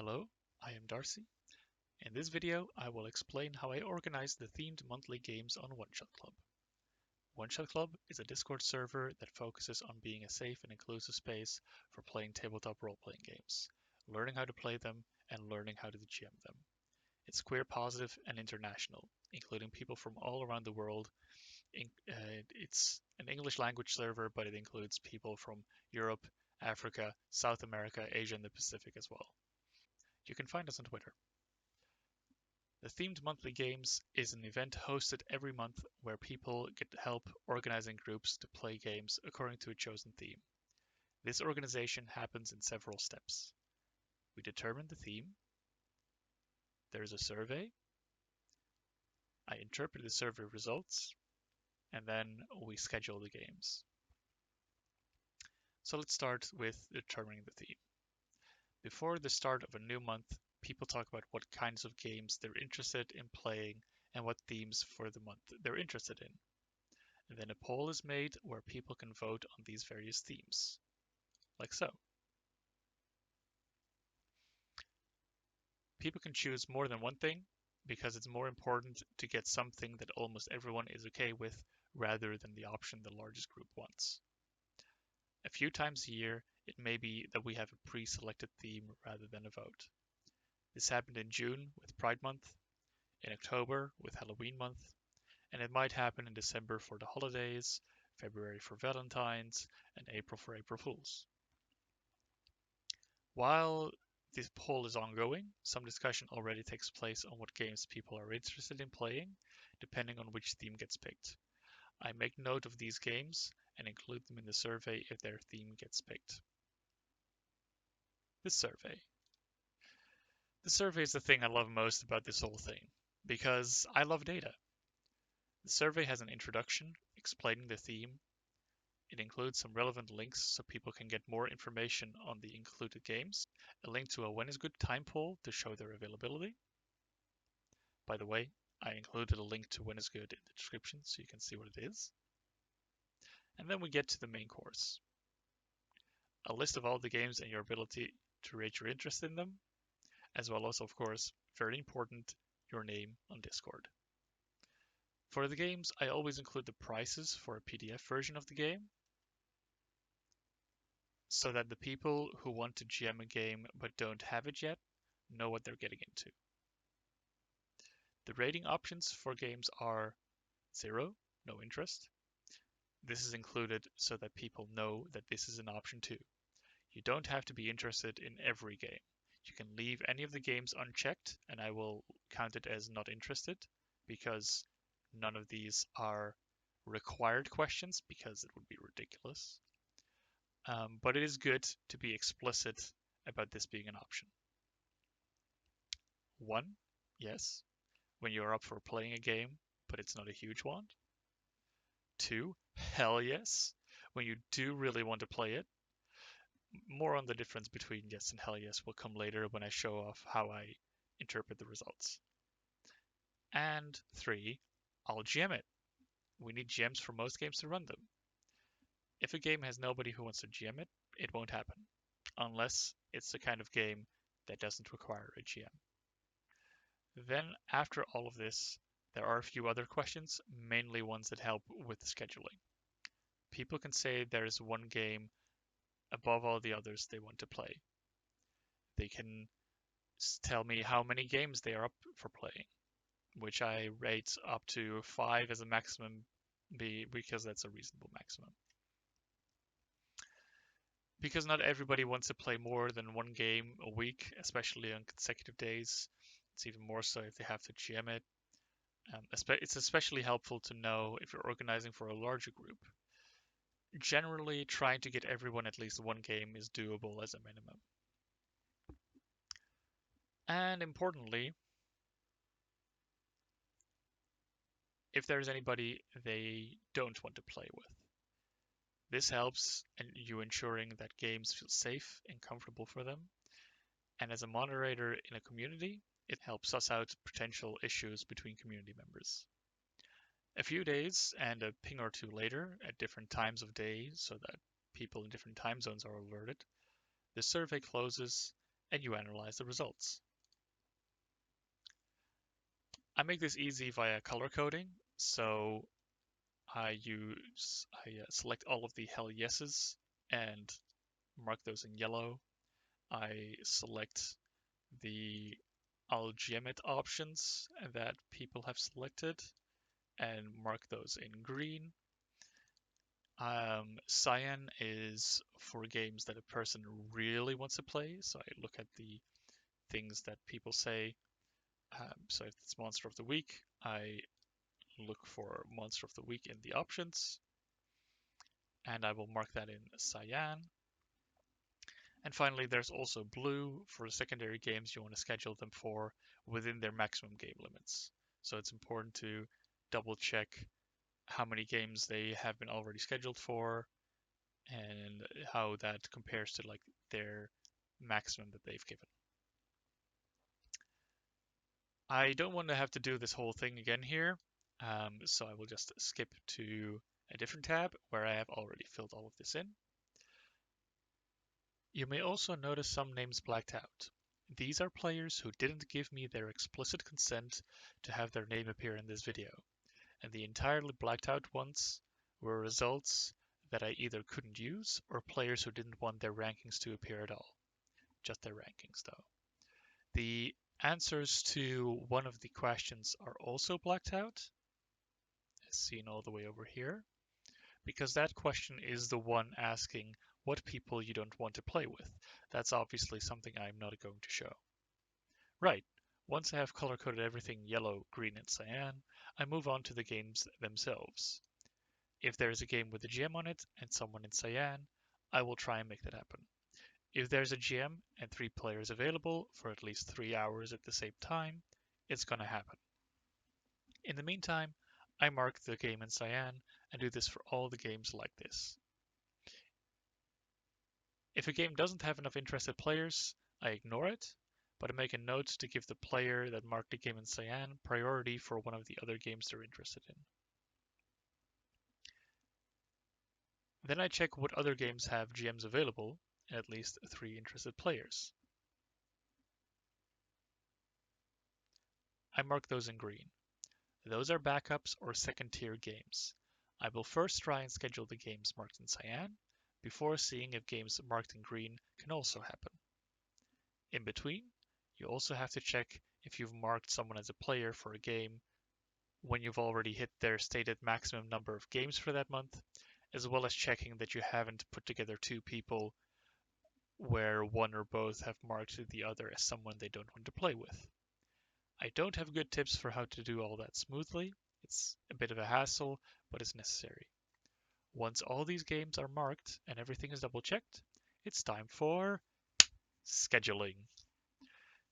Hello, I am Darcy. In this video, I will explain how I organize the themed monthly games on One Shot Club. One Shot Club is a Discord server that focuses on being a safe and inclusive space for playing tabletop role-playing games, learning how to play them, and learning how to GM them. It's queer positive and international, including people from all around the world. It's an English language server, but it includes people from Europe, Africa, South America, Asia, and the Pacific as well. You can find us on Twitter. The Themed Monthly Games is an event hosted every month where people get help organizing groups to play games according to a chosen theme. This organization happens in several steps. We determine the theme, there's a survey, I interpret the survey results, and then we schedule the games. So let's start with determining the theme. Before the start of a new month, people talk about what kinds of games they're interested in playing and what themes for the month they're interested in. And then a poll is made where people can vote on these various themes, like so. People can choose more than one thing because it's more important to get something that almost everyone is okay with rather than the option the largest group wants. A few times a year, it may be that we have a pre-selected theme rather than a vote. This happened in June with Pride Month, in October with Halloween Month, and it might happen in December for the holidays, February for Valentine's, and April for April Fools. While this poll is ongoing, some discussion already takes place on what games people are interested in playing, depending on which theme gets picked. I make note of these games and include them in the survey if their theme gets picked. The survey. The survey is the thing I love most about this whole thing, because I love data. The survey has an introduction explaining the theme. It includes some relevant links so people can get more information on the included games, a link to a when is good time poll to show their availability. By the way, I included a link to when is good in the description so you can see what it is. And then we get to the main course. A list of all the games and your ability to rate your interest in them, as well as, of course, very important, your name on Discord. For the games, I always include the prices for a PDF version of the game, so that the people who want to GM a game but don't have it yet know what they're getting into. The rating options for games are 0, no interest. This is included so that people know that this is an option too. You don't have to be interested in every game. You can leave any of the games unchecked and I will count it as not interested because none of these are required questions because it would be ridiculous. But it is good to be explicit about this being an option. 1, yes, when you're up for playing a game, but it's not a huge one. 2, hell yes, when you do really want to play it. More on the difference between yes and hell yes will come later when I show off how I interpret the results. And 3, I'll GM it. We need GMs for most games to run them. If a game has nobody who wants to GM it, it won't happen, unless it's the kind of game that doesn't require a GM. Then, after all of this, there are a few other questions, mainly ones that help with the scheduling. People can say there is one game above all the others they want to play. They can tell me how many games they are up for playing, which I rate up to 5 as a maximum because that's a reasonable maximum. Because not everybody wants to play more than one game a week, especially on consecutive days. It's even more so if they have to GM it. It's especially helpful to know if you're organizing for a larger group. Generally, trying to get everyone at least one game is doable as a minimum. And importantly, if there's anybody they don't want to play with. This helps in you ensuring that games feel safe and comfortable for them. And as a moderator in a community, it helps suss out potential issues between community members. A few days and a ping or two later at different times of day so that people in different time zones are alerted, the survey closes and you analyze the results. I make this easy via color coding, so I select all of the hell yeses and mark those in yellow. I select the I'll gem it options that people have selected and mark those in green. Cyan is for games that a person really wants to play, so I look at the things that people say. So if it's Monster of the Week, I look for Monster of the Week in the options, and I will mark that in cyan. And finally, there's also blue for secondary games you want to schedule them for within their maximum game limits. So it's important to double check how many games they have been already scheduled for and how that compares to like their maximum that they've given. I don't want to have to do this whole thing again here, so I will just skip to a different tab where I have already filled all of this in. You may also notice some names blacked out. These are players who didn't give me their explicit consent to have their name appear in this video, and the entirely blacked out ones were results that I either couldn't use or players who didn't want their rankings to appear at all. Just their rankings though. The answers to one of the questions are also blacked out, as seen all the way over here, because that question is the one asking what people you don't want to play with. That's obviously something I'm not going to show. Right, once I have color-coded everything yellow, green, and cyan, I move on to the games themselves. If there is a game with a gem on it and someone in cyan, I will try and make that happen. If there's a gem and 3 players available for at least 3 hours at the same time, it's gonna happen. In the meantime, I mark the game in cyan and do this for all the games like this. If a game doesn't have enough interested players, I ignore it, but I make a note to give the player that marked the game in cyan priority for one of the other games they're interested in. Then I check what other games have GMs available and at least 3 interested players. I mark those in green. Those are backups or second-tier games. I will first try and schedule the games marked in cyan, before seeing if games marked in green can also happen. In between, you also have to check if you've marked someone as a player for a game when you've already hit their stated maximum number of games for that month, as well as checking that you haven't put together 2 people where one or both have marked the other as someone they don't want to play with. I don't have good tips for how to do all that smoothly. It's a bit of a hassle, but it's necessary. Once all these games are marked and everything is double checked, it's time for scheduling.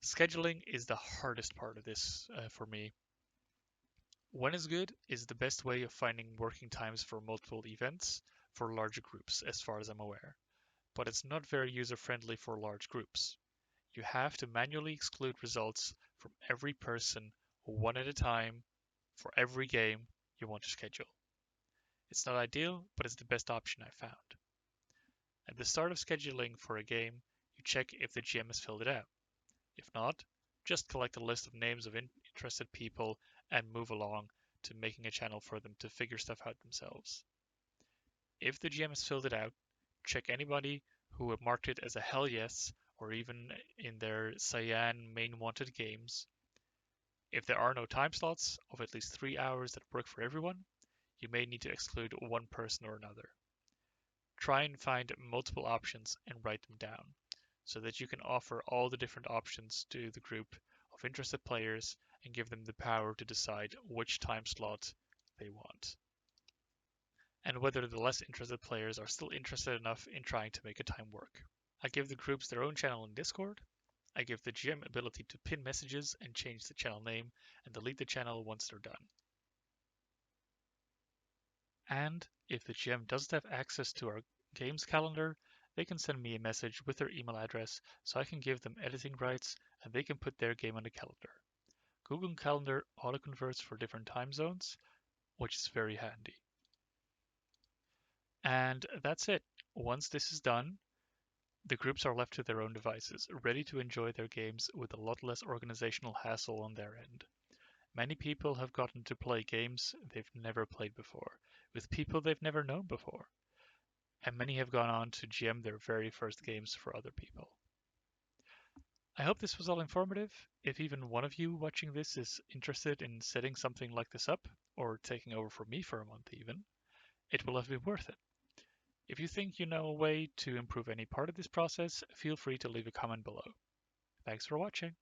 Scheduling is the hardest part of this for me. When is good is the best way of finding working times for multiple events for larger groups, as far as I'm aware. But it's not very user-friendly for large groups. You have to manually exclude results from every person one at a time for every game you want to schedule. It's not ideal, but it's the best option I found. At the start of scheduling for a game, you check if the GM has filled it out. If not, just collect a list of names of interested people and move along to making a channel for them to figure stuff out themselves. If the GM has filled it out, check anybody who have marked it as a hell yes or even in their cyan main wanted games. If there are no time slots of at least 3 hours that work for everyone, you may need to exclude one person or another. Try and find multiple options and write them down, so that you can offer all the different options to the group of interested players and give them the power to decide which time slot they want, and whether the less interested players are still interested enough in trying to make a time work. I give the groups their own channel in Discord. I give the GM ability to pin messages and change the channel name and delete the channel once they're done. And if the GM doesn't have access to our games calendar, they can send me a message with their email address so I can give them editing rights and they can put their game on the calendar. Google Calendar auto-converts for different time zones, which is very handy. And that's it. Once this is done, The groups are left to their own devices, ready to enjoy their games with a lot less organizational hassle on their end. Many people have gotten to play games they've never played before, with people they've never known before, and many have gone on to GM their very first games for other people. I hope this was all informative. If even one of you watching this is interested in setting something like this up, or taking over for me for a month even, it will have been worth it. If you think you know a way to improve any part of this process, feel free to leave a comment below. Thanks for watching.